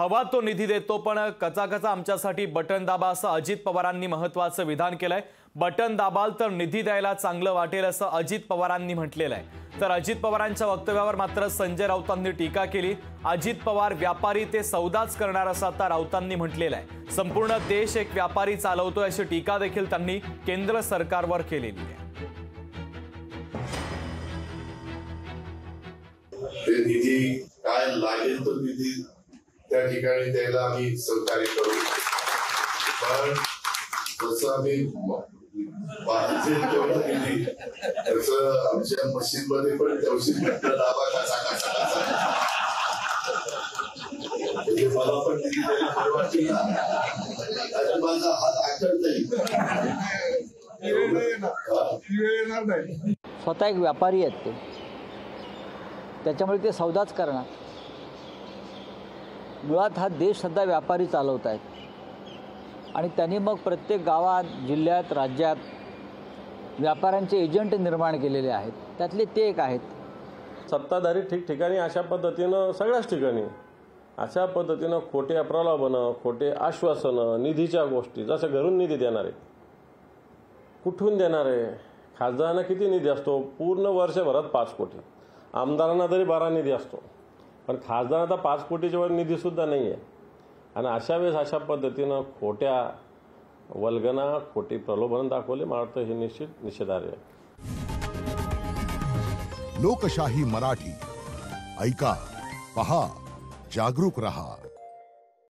हवा तो निधी देतो पण कचा आमच्यासाठी बटन दाबा असं अजित पवारांनी महत्त्वाचं विधान केलंय। बटन दाबाल तर निधी द्यायला चांगलं वाटेल असं अजित पवारांनी म्हटलेलं आहे। तर अजित पवारांच्या वक्तव्यावर मात्र संजय राऊतांनी टीका केली। अजित पवार व्यापारी ते सौदाच करणार असं आता राऊतांनी म्हटलेलं आहे। संपूर्ण देश एक व्यापारी चालवतोय अशी टीका देखील त्यांनी केंद्र सरकारवर केलेली आहे। निधी काय लागेल तो निधी त्या ठिकाणी द्यायला आम्ही सहकार्य करू, पण जसं आम्ही पाहिजे तेवढं निधी तसं आमच्या मशीनमध्ये पण तेवढी बटन दाबा कसा मला पण निधी द्यायला बरं वाटेल ना, माझा हात आखत नाही। स्वतः एक व्यापारी आहेत ते, त्याच्यामुळे ते सौदाच करणार। मुळात हा देश सध्या व्यापारी चालवत आहेत आणि त्यांनी मग प्रत्येक गावात, जिल्ह्यात, राज्यात व्यापाऱ्यांचे एजंट निर्माण केलेले आहेत। त्यातले ते एक आहेत। सत्ताधारी ठिकठिकाणी अशा पद्धतीनं, सगळ्याच ठिकाणी अशा पद्धतीनं खोटे प्रलोभनं, खोटे आश्वासनं, निधीच्या गोष्टी, जसं घरून निधी देणार आहे, कुठून देणार आहे, खासदारांना किती निधी असतो, पूर्ण वर्षभरात 5 कोटी, आमदारांना तरी 12 निधी असतो, पण खासदारांना 5 कोटीच्या वर निधीसुद्धा नाही आहे। आणि अशा वेळेस अशा पद्धतीनं खोट्या वल्गना, खोटी प्रलोभन दाखवले, मला वाटतं हे निश्चित निषेधार्ह आहे। लोकशाही मराठी ऐका, पहा, जागरूक रहा।